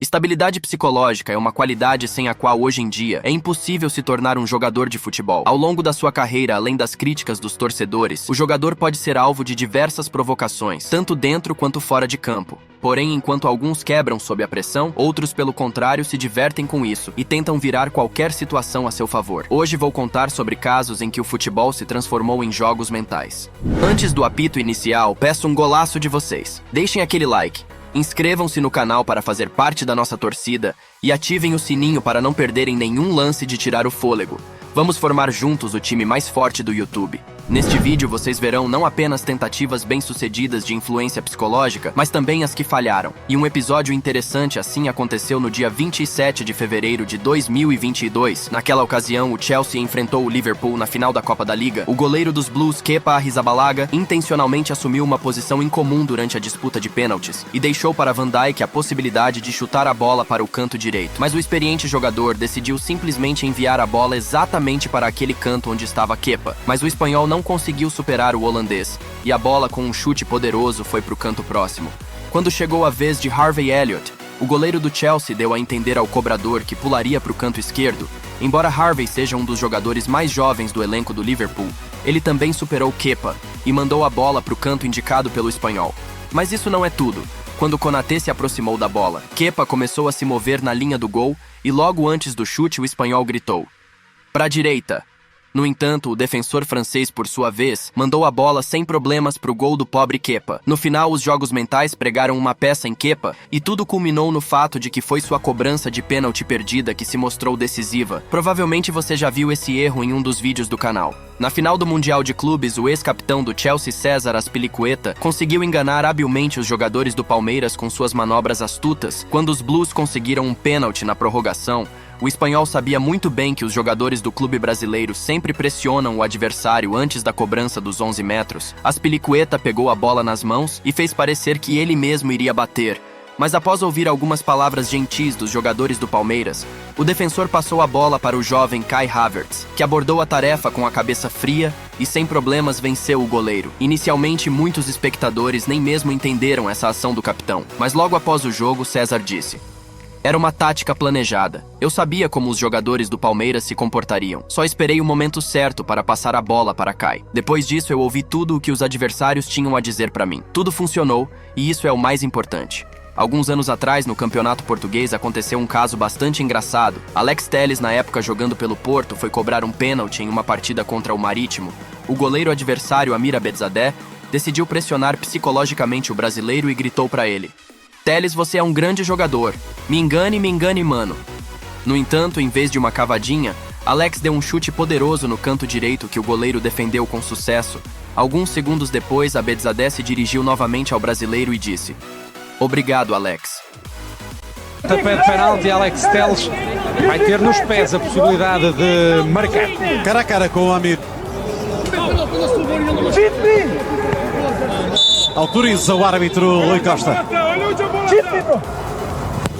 Estabilidade psicológica é uma qualidade sem a qual, hoje em dia, é impossível se tornar um jogador de futebol. Ao longo da sua carreira, além das críticas dos torcedores, o jogador pode ser alvo de diversas provocações, tanto dentro quanto fora de campo. Porém, enquanto alguns quebram sob a pressão, outros, pelo contrário, se divertem com isso e tentam virar qualquer situação a seu favor. Hoje vou contar sobre casos em que o futebol se transformou em jogos mentais. Antes do apito inicial, peço um golaço de vocês. Deixem aquele like. Inscrevam-se no canal para fazer parte da nossa torcida e ativem o sininho para não perderem nenhum lance de tirar o fôlego. Vamos formar juntos o time mais forte do YouTube. Neste vídeo vocês verão não apenas tentativas bem-sucedidas de influência psicológica, mas também as que falharam. E um episódio interessante assim aconteceu no dia 27 de fevereiro de 2022. Naquela ocasião, o Chelsea enfrentou o Liverpool na final da Copa da Liga. O goleiro dos Blues, Kepa Arrizabalaga, intencionalmente assumiu uma posição incomum durante a disputa de pênaltis e deixou para Van Dijk a possibilidade de chutar a bola para o canto direito. Mas o experiente jogador decidiu simplesmente enviar a bola exatamente para aquele canto onde estava Kepa. Mas o espanhol não conseguiu superar o holandês, e a bola com um chute poderoso foi para o canto próximo. Quando chegou a vez de Harvey Elliott, o goleiro do Chelsea deu a entender ao cobrador que pularia para o canto esquerdo. Embora Harvey seja um dos jogadores mais jovens do elenco do Liverpool, ele também superou Kepa e mandou a bola para o canto indicado pelo espanhol. Mas isso não é tudo. Quando Konaté se aproximou da bola, Kepa começou a se mover na linha do gol e logo antes do chute o espanhol gritou: "Para a direita!" No entanto, o defensor francês, por sua vez, mandou a bola sem problemas para o gol do pobre Kepa. No final, os jogos mentais pregaram uma peça em Kepa e tudo culminou no fato de que foi sua cobrança de pênalti perdida que se mostrou decisiva. Provavelmente você já viu esse erro em um dos vídeos do canal. Na final do Mundial de Clubes, o ex-capitão do Chelsea, César Azpilicueta, conseguiu enganar habilmente os jogadores do Palmeiras com suas manobras astutas. Quando os Blues conseguiram um pênalti na prorrogação, o espanhol sabia muito bem que os jogadores do clube brasileiro sempre pressionam o adversário antes da cobrança dos 11 metros. Azpilicueta pegou a bola nas mãos e fez parecer que ele mesmo iria bater. Mas após ouvir algumas palavras gentis dos jogadores do Palmeiras, o defensor passou a bola para o jovem Kai Havertz, que abordou a tarefa com a cabeça fria e sem problemas venceu o goleiro. Inicialmente, muitos espectadores nem mesmo entenderam essa ação do capitão, mas logo após o jogo, César disse: "Era uma tática planejada. Eu sabia como os jogadores do Palmeiras se comportariam. Só esperei o momento certo para passar a bola para Kai. Depois disso, eu ouvi tudo o que os adversários tinham a dizer para mim. Tudo funcionou, e isso é o mais importante." Alguns anos atrás, no Campeonato Português, aconteceu um caso bastante engraçado. Alex Telles, na época jogando pelo Porto, foi cobrar um pênalti em uma partida contra o Marítimo. O goleiro adversário, Amir Abedzadeh, decidiu pressionar psicologicamente o brasileiro e gritou para ele: "Telles, você é um grande jogador. Me engane, mano." No entanto, em vez de uma cavadinha, Alex deu um chute poderoso no canto direito que o goleiro defendeu com sucesso. Alguns segundos depois, Abedzadeh se dirigiu novamente ao brasileiro e disse: "Obrigado, Alex." Pede penalti, Alex Telles vai ter nos pés a possibilidade de marcar. Cara a cara com o Amir. Autoriza o árbitro Rui Costa.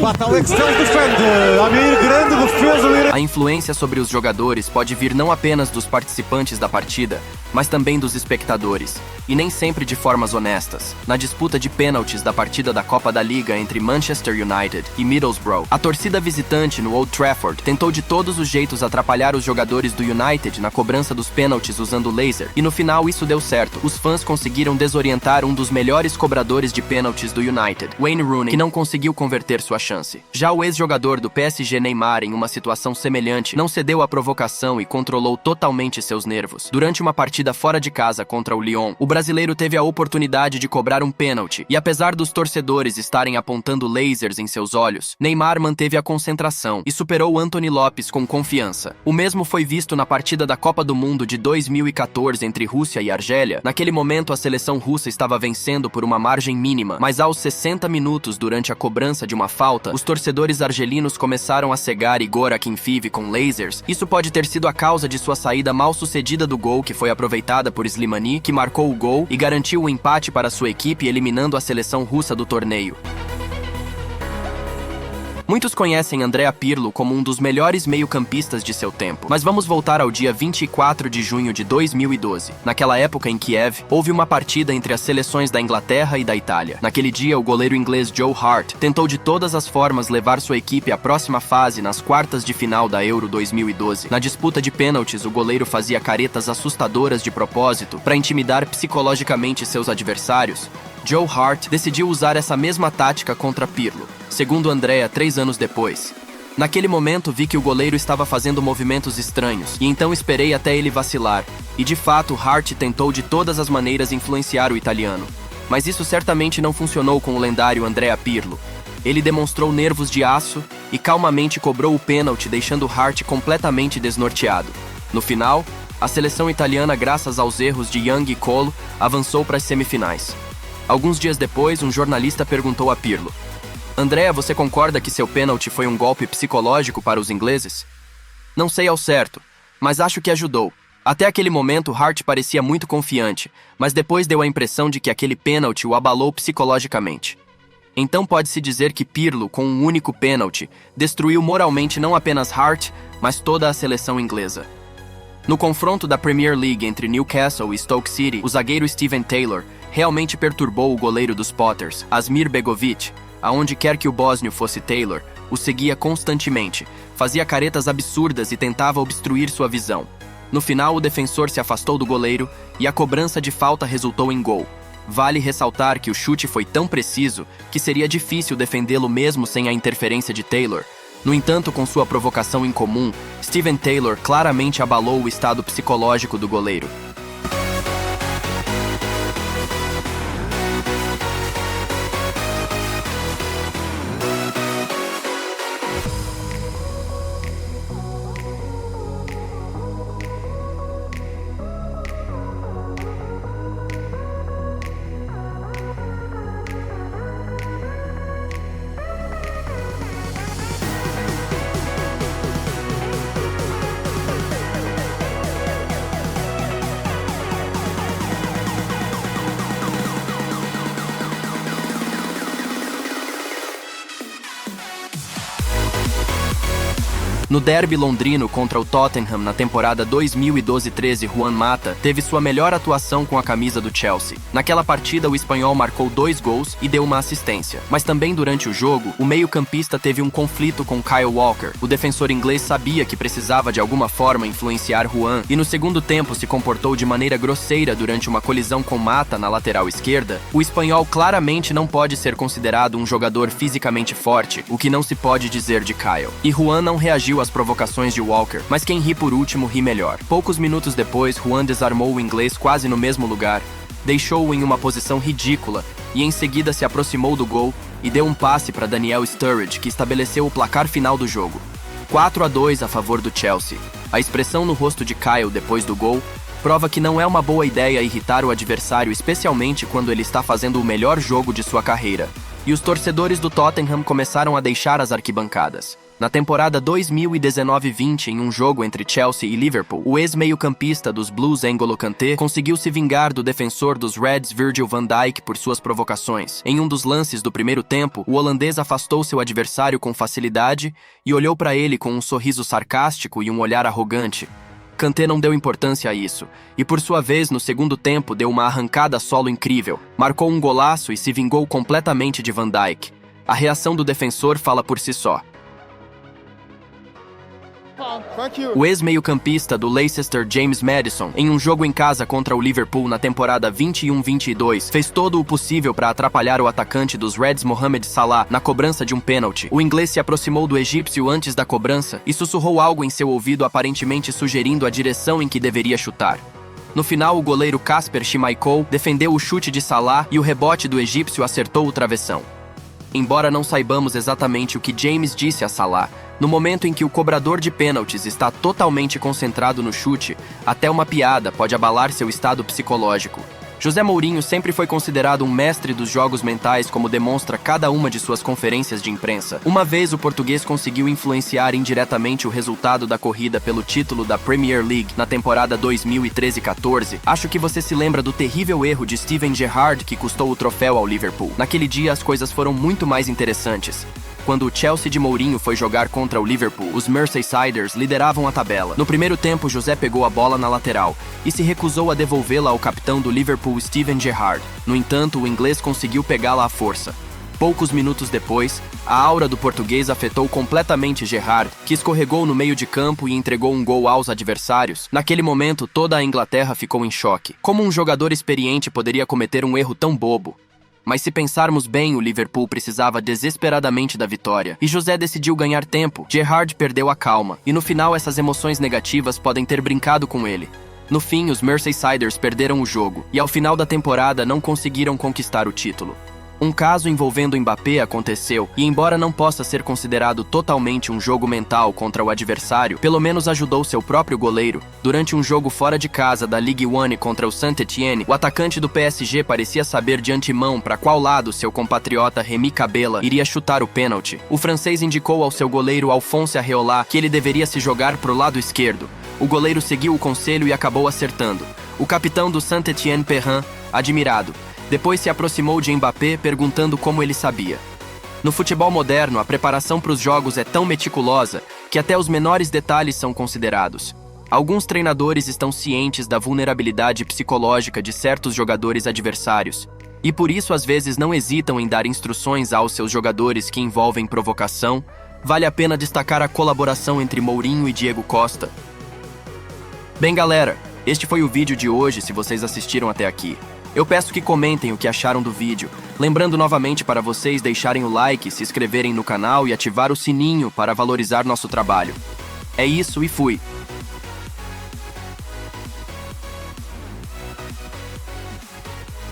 Bate Alex Telles, defende. Amir, grande defesa. A influência sobre os jogadores pode vir não apenas dos participantes da partida, mas também dos espectadores, e nem sempre de formas honestas. Na disputa de pênaltis da partida da Copa da Liga entre Manchester United e Middlesbrough, a torcida visitante no Old Trafford tentou de todos os jeitos atrapalhar os jogadores do United na cobrança dos pênaltis usando laser, e no final isso deu certo. Os fãs conseguiram desorientar um dos melhores cobradores de pênaltis do United, Wayne Rooney, que não conseguiu converter sua chance. Já o ex-jogador do PSG, Neymar, em uma situação semelhante, não cedeu à provocação e controlou totalmente seus nervos. Durante uma partida fora de casa contra o Lyon, o brasileiro teve a oportunidade de cobrar um pênalti, e apesar dos torcedores estarem apontando lasers em seus olhos, Neymar manteve a concentração e superou Anthony Lopes com confiança. O mesmo foi visto na partida da Copa do Mundo de 2014 entre Rússia e Argélia. Naquele momento, a seleção russa estava vencendo por uma margem mínima, mas aos 60 minutos, durante a cobrança de uma falta, os torcedores argelinos começaram a cegar Igor Akinfeev com lasers. Isso pode ter sido a causa de sua saída mal sucedida do gol, que foi aproveitada por Slimani, que marcou o gol e garantiu o empate para sua equipe, eliminando a seleção russa do torneio. Muitos conhecem Andrea Pirlo como um dos melhores meio-campistas de seu tempo, mas vamos voltar ao dia 24 de junho de 2012. Naquela época, em Kiev, houve uma partida entre as seleções da Inglaterra e da Itália. Naquele dia, o goleiro inglês Joe Hart tentou de todas as formas levar sua equipe à próxima fase nas quartas de final da Euro 2012. Na disputa de pênaltis, o goleiro fazia caretas assustadoras de propósito para intimidar psicologicamente seus adversários. Joe Hart decidiu usar essa mesma tática contra Pirlo. Segundo Andrea, 3 anos depois. Naquele momento, vi que o goleiro estava fazendo movimentos estranhos, e então esperei até ele vacilar. E de fato, Hart tentou de todas as maneiras influenciar o italiano. Mas isso certamente não funcionou com o lendário Andrea Pirlo. Ele demonstrou nervos de aço e calmamente cobrou o pênalti, deixando Hart completamente desnorteado. No final, a seleção italiana, graças aos erros de Young e Colo, avançou para as semifinais. Alguns dias depois, um jornalista perguntou a Pirlo: Andrea, você concorda que seu pênalti foi um golpe psicológico para os ingleses? Não sei ao certo, mas acho que ajudou. Até aquele momento, Hart parecia muito confiante, mas depois deu a impressão de que aquele pênalti o abalou psicologicamente. Então pode-se dizer que Pirlo, com um único pênalti, destruiu moralmente não apenas Hart, mas toda a seleção inglesa. No confronto da Premier League entre Newcastle e Stoke City, o zagueiro Steven Taylor realmente perturbou o goleiro dos Potters, Asmir Begovic. Aonde quer que o bósnio fosse Taylor, o seguia constantemente, fazia caretas absurdas e tentava obstruir sua visão. No final, o defensor se afastou do goleiro e a cobrança de falta resultou em gol. Vale ressaltar que o chute foi tão preciso que seria difícil defendê-lo mesmo sem a interferência de Taylor. No entanto, com sua provocação incomum, Steven Taylor claramente abalou o estado psicológico do goleiro. No derby londrino contra o Tottenham na temporada 2012-13, Juan Mata teve sua melhor atuação com a camisa do Chelsea. Naquela partida, o espanhol marcou 2 gols e deu uma assistência. Mas também durante o jogo, o meio-campista teve um conflito com Kyle Walker. O defensor inglês sabia que precisava de alguma forma influenciar Juan e no segundo tempo se comportou de maneira grosseira durante uma colisão com Mata na lateral esquerda. O espanhol claramente não pode ser considerado um jogador fisicamente forte, o que não se pode dizer de Kyle. E Juan não reagiu às provocações de Walker, mas quem ri por último ri melhor. Poucos minutos depois, Juan desarmou o inglês quase no mesmo lugar, deixou-o em uma posição ridícula e em seguida se aproximou do gol e deu um passe para Daniel Sturridge, que estabeleceu o placar final do jogo. 4-2 a favor do Chelsea. A expressão no rosto de Kyle depois do gol prova que não é uma boa ideia irritar o adversário, especialmente quando ele está fazendo o melhor jogo de sua carreira. E os torcedores do Tottenham começaram a deixar as arquibancadas. Na temporada 2019-20, em um jogo entre Chelsea e Liverpool, o ex-meio-campista dos Blues, N'Golo Kanté, conseguiu se vingar do defensor dos Reds, Virgil van Dijk, por suas provocações. Em um dos lances do primeiro tempo, o holandês afastou seu adversário com facilidade e olhou para ele com um sorriso sarcástico e um olhar arrogante. Kanté não deu importância a isso, e por sua vez, no segundo tempo, deu uma arrancada solo incrível, marcou um golaço e se vingou completamente de Van Dijk. A reação do defensor fala por si só. O ex-meio-campista do Leicester, James Maddison, em um jogo em casa contra o Liverpool na temporada 21-22, fez todo o possível para atrapalhar o atacante dos Reds, Mohamed Salah, na cobrança de um pênalti. O inglês se aproximou do egípcio antes da cobrança e sussurrou algo em seu ouvido, aparentemente sugerindo a direção em que deveria chutar. No final, o goleiro Kasper Schmeichel defendeu o chute de Salah e o rebote do egípcio acertou o travessão. Embora não saibamos exatamente o que James disse a Salah, no momento em que o cobrador de pênaltis está totalmente concentrado no chute, até uma piada pode abalar seu estado psicológico. José Mourinho sempre foi considerado um mestre dos jogos mentais, como demonstra cada uma de suas conferências de imprensa. Uma vez o português conseguiu influenciar indiretamente o resultado da corrida pelo título da Premier League na temporada 2013-14. Acho que você se lembra do terrível erro de Steven Gerrard que custou o troféu ao Liverpool. Naquele dia as coisas foram muito mais interessantes. quando o Chelsea de Mourinho foi jogar contra o Liverpool, os Merseysiders lideravam a tabela. No primeiro tempo, José pegou a bola na lateral e se recusou a devolvê-la ao capitão do Liverpool, Steven Gerrard. No entanto, o inglês conseguiu pegá-la à força. Poucos minutos depois, a aura do português afetou completamente Gerrard, que escorregou no meio de campo e entregou um gol aos adversários. Naquele momento, toda a Inglaterra ficou em choque. Como um jogador experiente poderia cometer um erro tão bobo? Mas se pensarmos bem, o Liverpool precisava desesperadamente da vitória, e José decidiu ganhar tempo. Gerrard perdeu a calma, e no final essas emoções negativas podem ter brincado com ele. No fim, os Merseysiders perderam o jogo, e ao final da temporada não conseguiram conquistar o título. Um caso envolvendo Mbappé aconteceu, e embora não possa ser considerado totalmente um jogo mental contra o adversário, pelo menos ajudou seu próprio goleiro. Durante um jogo fora de casa da Ligue 1 contra o Saint-Étienne, o atacante do PSG parecia saber de antemão para qual lado seu compatriota Rémi Cabella iria chutar o pênalti. O francês indicou ao seu goleiro Alphonse Areola que ele deveria se jogar pro lado esquerdo. O goleiro seguiu o conselho e acabou acertando. O capitão do Saint-Étienne, Perrin, admirado, depois se aproximou de Mbappé perguntando como ele sabia. No futebol moderno, a preparação para os jogos é tão meticulosa que até os menores detalhes são considerados. Alguns treinadores estão cientes da vulnerabilidade psicológica de certos jogadores adversários, e por isso às vezes não hesitam em dar instruções aos seus jogadores que envolvem provocação. Vale a pena destacar a colaboração entre Mourinho e Diego Costa. Bem, galera, este foi o vídeo de hoje se vocês assistiram até aqui. Eu peço que comentem o que acharam do vídeo, lembrando novamente para vocês deixarem o like, se inscreverem no canal e ativar o sininho para valorizar nosso trabalho. É isso e fui!